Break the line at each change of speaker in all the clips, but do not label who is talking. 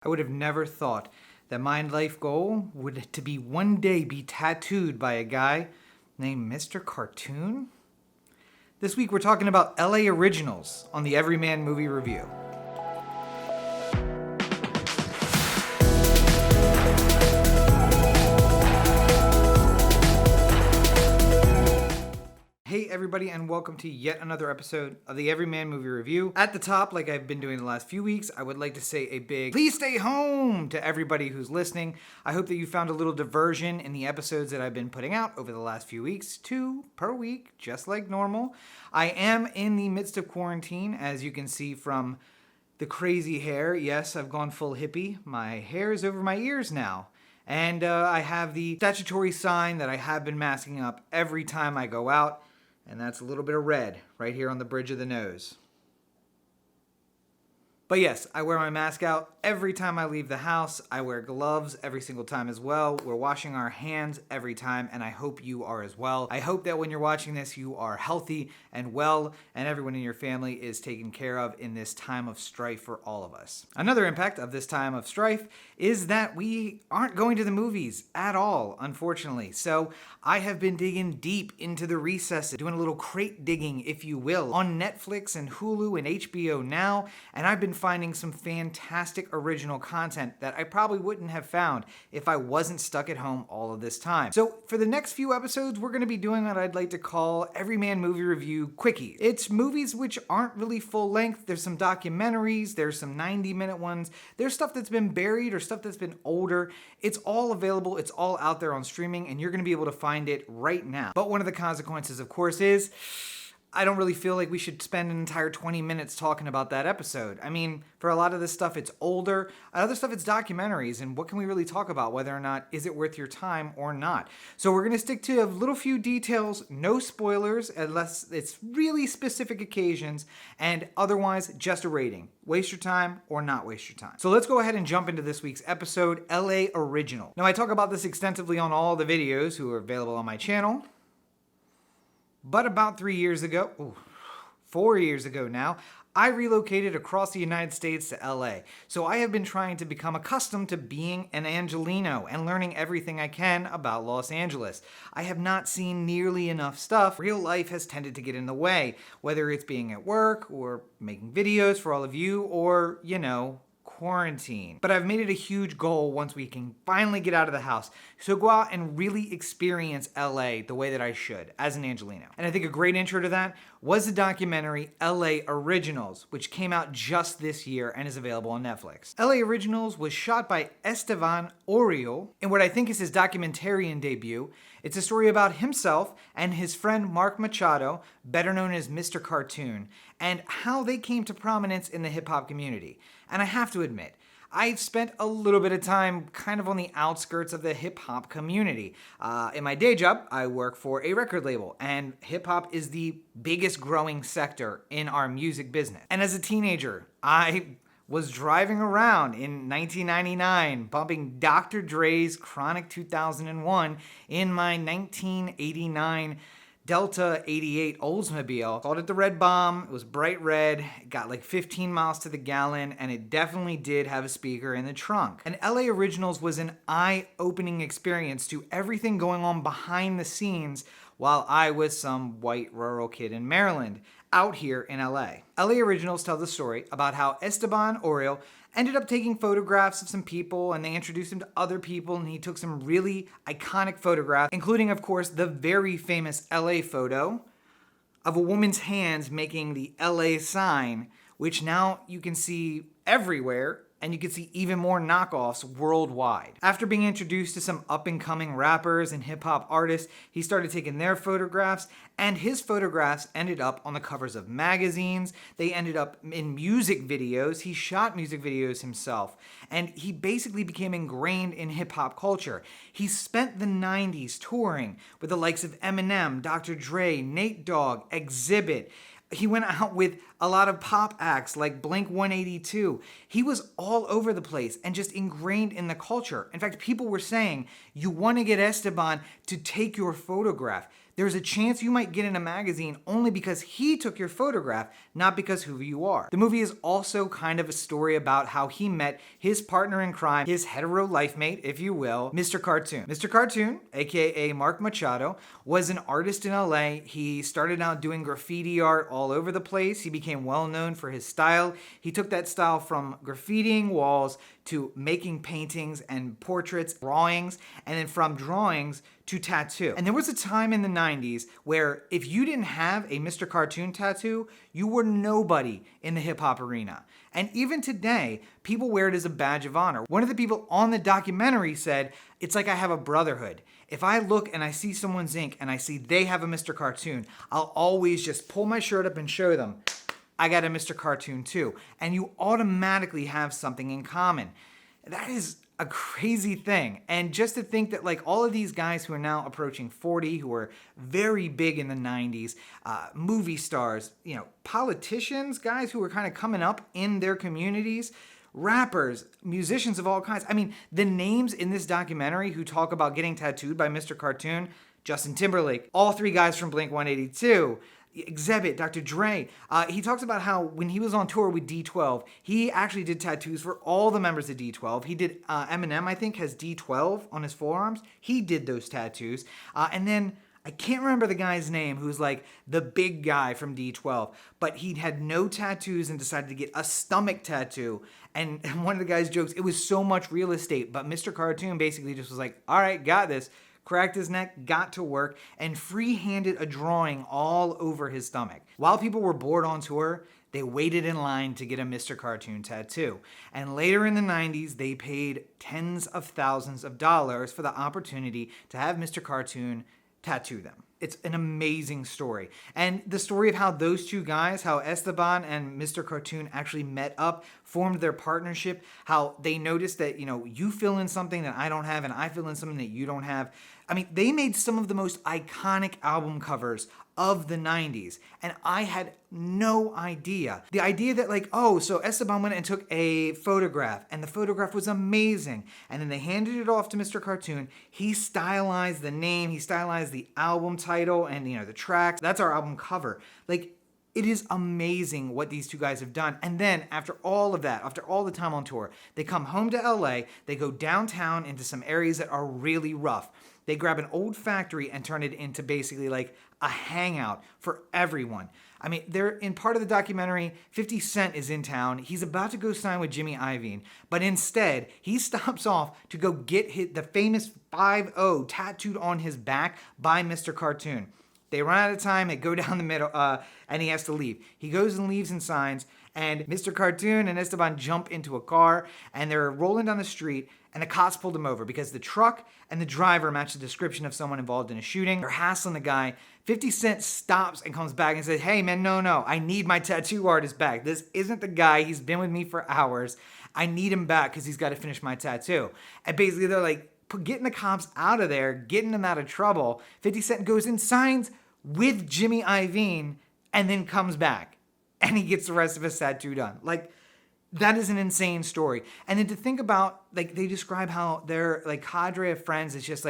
I would have never thought that my life goal would to be one day be tattooed by a guy named Mr. Cartoon. This week we're talking about LA Originals on the Everyman Movie Review. Hey everybody, and welcome to yet another episode of the Everyman Movie Review. At the top, like I've been doing the last few weeks, I would like to say a big please stay home to everybody who's listening. I hope that you found a little diversion in the episodes that I've been putting out over the last few weeks, 2 per week, just like normal. I am in the midst of quarantine, as you can see from the crazy hair. Yes, I've gone full hippie. My hair is over my ears now. And I have the statutory sign that I have been masking up every time I go out. And that's a little bit of red right here on the bridge of the nose. But yes, I wear my mask out every time I leave the house. I wear gloves every single time as well. We're washing our hands every time, and I hope you are as well. I hope that when you're watching this, you are healthy and well, and everyone in your family is taken care of in this time of strife for all of us. Another impact of this time of strife is that we aren't going to the movies at all, unfortunately. So I have been digging deep into the recesses, doing a little crate digging, if you will, on Netflix and Hulu and HBO Now, and I've been finding some fantastic original content that I probably wouldn't have found if I wasn't stuck at home all of this time. So for the next few episodes, we're going to be doing what I'd like to call Everyman Movie Review Quickies. It's movies which aren't really full length. There's some documentaries, there's some 90-minute ones, there's stuff that's been buried or stuff that's been older. It's all available, it's all out there on streaming, and you're going to be able to find it right now. But one of the consequences, of course, is I don't really feel like we should spend an entire 20 minutes talking about that episode. I mean, for a lot of this stuff, it's older. Other stuff, it's documentaries. And what can we really talk about? Whether or not, is it worth your time or not? So we're going to stick to a little few details, no spoilers, unless it's really specific occasions, and otherwise, just a rating. Waste your time or not waste your time. So let's go ahead and jump into this week's episode, LA Original. Now, I talk about this extensively on all the videos who are available on my channel. But about 4 years ago now, I relocated across the United States to LA. So I have been trying to become accustomed to being an Angelino and learning everything I can about Los Angeles. I have not seen nearly enough stuff. Real life has tended to get in the way, whether it's being at work or making videos for all of you or, quarantine. But I've made it a huge goal once we can finally get out of the house. So go out and really experience LA the way that I should as an Angelino. And I think a great intro to that was the documentary LA Originals, which came out just this year and is available on Netflix. LA Originals was shot by Esteban Oriol in what I think is his documentarian debut. It's a story about himself and his friend Mark Machado, better known as Mr. Cartoon, and how they came to prominence in the hip-hop community. And I have to admit, I've spent a little bit of time kind of on the outskirts of the hip-hop community. In my day job, I work for a record label, and hip-hop is the biggest growing sector in our music business. And as a teenager, I was driving around in 1999 bumping Dr. Dre's Chronic 2001 in my 1989 Delta 88 Oldsmobile. Called it the Red Bomb. It was bright red. It got like 15 miles to the gallon, and it definitely did have a speaker in the trunk. And LA Originals was an eye-opening experience to everything going on behind the scenes while I was some white rural kid in Maryland out here in LA. LA Originals tell the story about how Esteban Oriol ended up taking photographs of some people, and they introduced him to other people, and he took some really iconic photographs, including, of course, the very famous LA photo of a woman's hands making the LA sign, which now you can see everywhere, and you can see even more knockoffs worldwide. After being introduced to some up-and-coming rappers and hip-hop artists, he started taking their photographs, and his photographs ended up on the covers of magazines. They ended up in music videos. He shot music videos himself, and he basically became ingrained in hip-hop culture. He spent the 90s touring with the likes of Eminem, Dr. Dre, Nate Dogg, Exhibit. He went out with a lot of pop acts like Blink-182. He was all over the place and just ingrained in the culture. In fact, people were saying, you want to get Esteban to take your photograph. there's a chance you might get in a magazine only because he took your photograph, not because who you are. The movie is also kind of a story about how he met his partner in crime, his hetero life mate, if you will, Mr. Cartoon. Mr. Cartoon, aka Mark Machado, was an artist in LA. He started out doing graffiti art all over the place. He became well known for his style. He took that style from graffitiing walls to making paintings and portraits, drawings, and then from drawings to tattoo. And there was a time in the 90s where if you didn't have a Mr. Cartoon tattoo, you were nobody in the hip hop arena. And even today, people wear it as a badge of honor. One of the people on the documentary said, "It's like I have a brotherhood. If I look and I see someone's ink and I see they have a Mr. Cartoon, I'll always just pull my shirt up and show them, I got a Mr. Cartoon too." And you automatically have something in common. That is a crazy thing. And just to think that like all of these guys who are now approaching 40, who were very big in the 90s, movie stars, politicians, guys who were kind of coming up in their communities, rappers, musicians of all kinds. I mean, the names in this documentary who talk about getting tattooed by Mr. Cartoon: Justin Timberlake, all three guys from Blink-182, Exhibit, Dr. Dre. He talks about how when he was on tour with D12, he actually did tattoos for all the members of D12. He did, Eminem, I think, has D12 on his forearms. He did those tattoos. And then I can't remember the guy's name who's like the big guy from D12, but he had no tattoos and decided to get a stomach tattoo. And one of the guys jokes, it was so much real estate, but Mr. Cartoon basically just was like, all right, got this. Cracked his neck, got to work, and free-handed a drawing all over his stomach. While people were bored on tour, they waited in line to get a Mr. Cartoon tattoo. And later in the 90s, they paid tens of thousands of dollars for the opportunity to have Mr. Cartoon tattoo them. It's an amazing story. And the story of how those two guys, how Esteban and Mr. Cartoon actually met up, formed their partnership, how they noticed that, you fill in something that I don't have and I fill in something that you don't have. I mean, they made some of the most iconic album covers of the 90s. And I had no idea. The idea that so Esteban went and took a photograph and the photograph was amazing. And then they handed it off to Mr. Cartoon. He stylized the name, he stylized the album title and, the tracks. That's our album cover. It is amazing what these two guys have done. And then after all of that, after all the time on tour, they come home to LA, they go downtown into some areas that are really rough. They grab an old factory and turn it into basically like a hangout for everyone. I mean, they're in part of the documentary, 50 Cent is in town. He's about to go sign with Jimmy Iovine, but instead he stops off to go get the famous 5-0 tattooed on his back by Mr. Cartoon. They run out of time, they go down the middle, and he has to leave. He goes and leaves and signs, and Mr. Cartoon and Esteban jump into a car, and they're rolling down the street, and the cops pulled him over because the truck and the driver match the description of someone involved in a shooting. They're hassling the guy. 50 Cent stops and comes back and says, "Hey man, no, I need my tattoo artist back. This isn't the guy. He's been with me for hours. I need him back because he's got to finish my tattoo." And basically they're like, getting the cops out of there, getting them out of trouble. 50 Cent goes and signs with Jimmy Iovine and then comes back and he gets the rest of his tattoo done. That is an insane story. And then to think about, they describe how their cadre of friends is just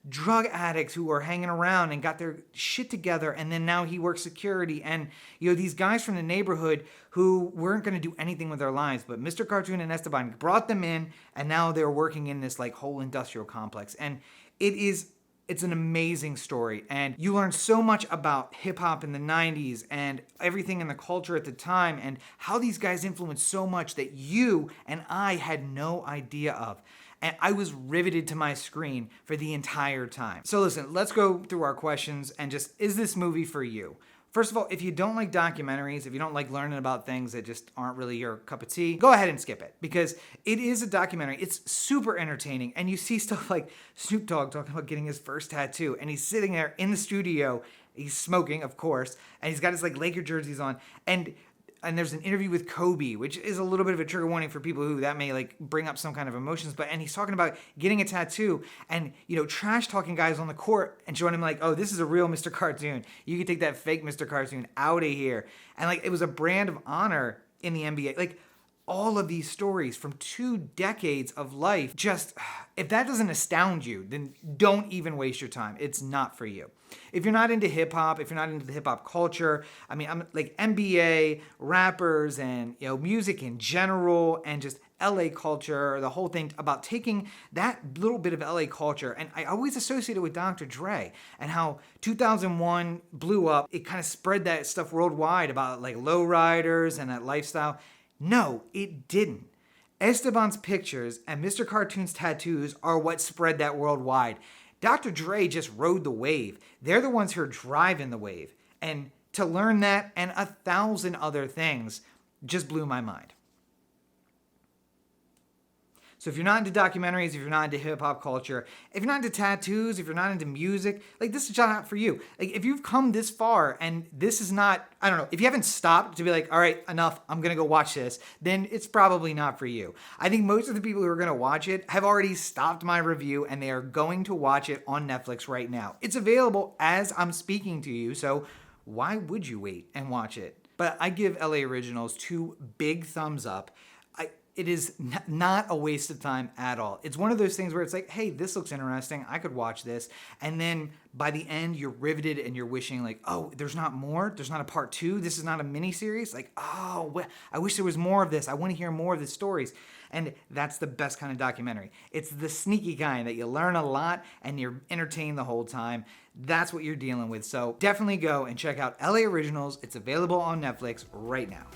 drug addicts who are hanging around and got their shit together, and then now he works security, and these guys from the neighborhood who weren't going to do anything with their lives, but Mr. Cartoon and Esteban brought them in, and now they're working in this whole industrial complex. And it's an amazing story, and you learn so much about hip-hop in the 90s and everything in the culture at the time and how these guys influenced so much that you and I had no idea of. And I was riveted to my screen for the entire time. So listen, let's go through our questions and is this movie for you? First of all, if you don't like documentaries, if you don't like learning about things that just aren't really your cup of tea, go ahead and skip it because it is a documentary. It's super entertaining, and you see stuff like Snoop Dogg talking about getting his first tattoo, and he's sitting there in the studio, he's smoking, of course, and he's got his Laker jerseys on, and there's an interview with Kobe, which is a little bit of a trigger warning for people who that may bring up some kind of emotions. And he's talking about getting a tattoo and, trash talking guys on the court and showing him oh, this is a real Mr. Cartoon. You can take that fake Mr. Cartoon out of here. And it was a brand of honor in the NBA. all of these stories from 2 decades of life. Just, if that doesn't astound you, then don't even waste your time. It's not for you. If you're not into hip hop, if you're not into the hip hop culture, I mean, I'm like NBA, rappers, and music in general, and just LA culture, the whole thing about taking that little bit of LA culture. And I always associate it with Dr. Dre and how 2001 blew up. It kind of spread that stuff worldwide about like lowriders and that lifestyle. No, it didn't. Esteban's pictures and Mr. Cartoon's tattoos are what spread that worldwide. Dr. Dre just rode the wave. They're the ones who are driving the wave. And to learn that and 1,000 other things just blew my mind. So if you're not into documentaries, if you're not into hip-hop culture, if you're not into tattoos, if you're not into music, like this is not for you. Like if you've come this far and this is not, I don't know, if you haven't stopped to be like, all right, enough, I'm going to go watch this, then it's probably not for you. I think most of the people who are going to watch it have already stopped my review and they are going to watch it on Netflix right now. It's available as I'm speaking to you, so why would you wait and watch it? But I give LA Originals 2 big thumbs up. It is not a waste of time at all. It's one of those things where it's like, hey, this looks interesting. I could watch this. And then by the end, you're riveted and you're wishing like, oh, there's not more? There's not a part 2? This is not a miniseries? Like, oh, I wish there was more of this. I want to hear more of the stories. And that's the best kind of documentary. It's the sneaky kind that you learn a lot and you're entertained the whole time. That's what you're dealing with. So definitely go and check out LA Originals. It's available on Netflix right now.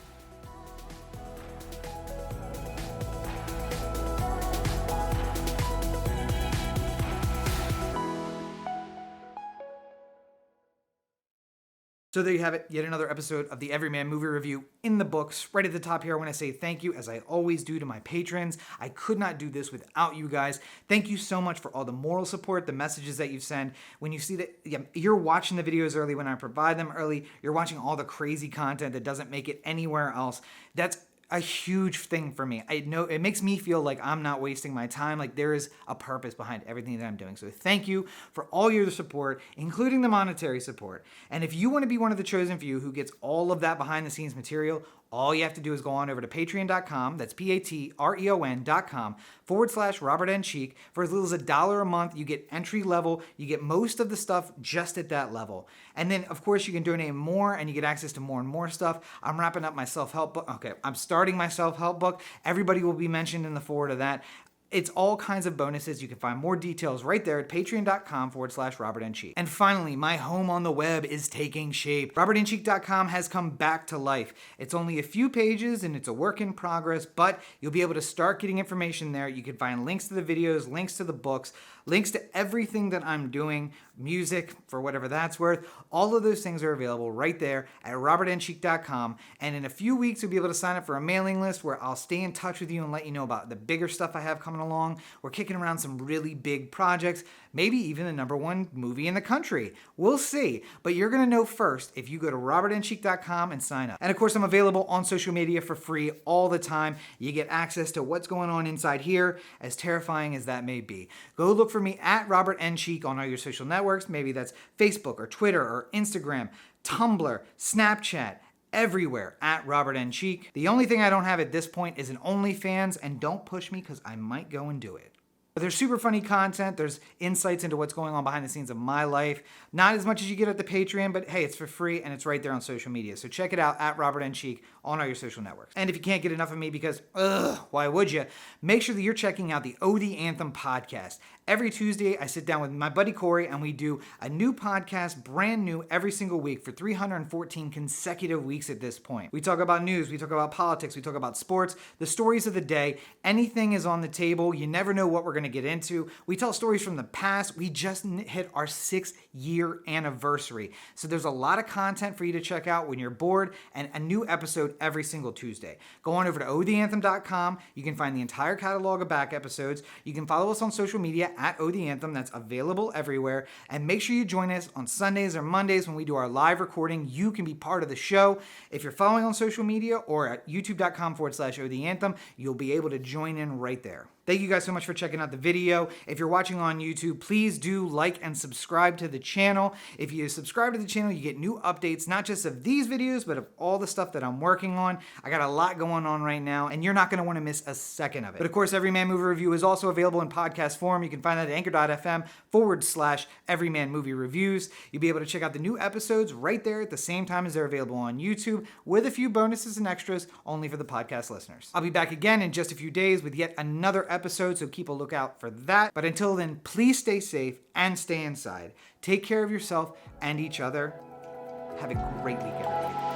So there you have it, yet another episode of the Everyman Movie Review in the books. Right at the top here, I want to say thank you, as I always do, to my patrons. I could not do this without you guys. Thank you so much for all the moral support, the messages that you've sent. When you see that you're watching the videos early, when I provide them early, you're watching all the crazy content that doesn't make it anywhere else. That's a huge thing for me. I know it makes me feel like I'm not wasting my time. Like there is a purpose behind everything that I'm doing. So thank you for all your support, including the monetary support. And if you want to be one of the chosen few who gets all of that behind the scenes material, all you have to do is go on over to patreon.com, that's patreon.com/Robert N. Cheek. For as little as $1 a month, you get entry level, you get most of the stuff just at that level. And then, of course, you can donate more and you get access to more and more stuff. I'm wrapping up my self-help book. Okay, I'm starting my self-help book. Everybody will be mentioned in the forward of that. It's all kinds of bonuses. You can find more details right there at patreon.com/Robert N. Cheek. And finally, my home on the web is taking shape. RobertNCheek.com has come back to life. It's only a few pages and it's a work in progress, but you'll be able to start getting information there. You can find links to the videos, links to the books, links to everything that I'm doing, music, for whatever that's worth. All of those things are available right there at RobertNCheek.com. And in a few weeks, you'll be able to sign up for a mailing list where I'll stay in touch with you and let you know about the bigger stuff I have coming along. We're kicking around some really big projects, maybe even the #1 movie in the country. We'll see. But you're going to know first if you go to RobertNCheek.com and sign up. And of course, I'm available on social media for free all the time. You get access to what's going on inside here, as terrifying as that may be. Go look for me at Robert N. Cheek on all your social networks. Maybe that's Facebook or Twitter or Instagram, Tumblr, Snapchat, everywhere at Robert N. Cheek. The only thing I don't have at this point is an OnlyFans, and don't push me because I might go and do it. But there's super funny content. There's insights into what's going on behind the scenes of my life. Not as much as you get at the Patreon, but hey, it's for free and it's right there on social media. So check it out at Robert N. Cheek on all your social networks. And if you can't get enough of me because, why would you? Make sure that you're checking out the Oh the Anthem podcast. Every Tuesday, I sit down with my buddy Corey and we do a new podcast, brand new, every single week for 314 consecutive weeks at this point. We talk about news, we talk about politics, we talk about sports, the stories of the day. Anything is on the table. You never know what we're going to get into. We tell stories from the past. We just hit our 6-year anniversary. So there's a lot of content for you to check out when you're bored, and a new episode every single Tuesday. Go on over to ohtheanthem.com. You can find the entire catalog of back episodes. You can follow us on social media at Oh the Anthem. That's available everywhere. And make sure you join us on Sundays or Mondays when we do our live recording. You can be part of the show. If you're following on social media or at youtube.com/Oh the Anthem, you'll be able to join in right there. Thank you guys so much for checking out out the video. If you're watching on YouTube, please do like and subscribe to the channel. If you subscribe to the channel, you get new updates, not just of these videos, but of all the stuff that I'm working on. I got a lot going on right now, and you're not going to want to miss a second of it. But of course, Everyman Movie Review is also available in podcast form. You can find that at anchor.fm/Everyman Movie Reviews. You'll be able to check out the new episodes right there at the same time as they're available on YouTube, with a few bonuses and extras only for the podcast listeners. I'll be back again in just a few days with yet another episode, so keep a lookout for that. But until then, please stay safe and stay inside. Take care of yourself and each other. Have a great week, everybody.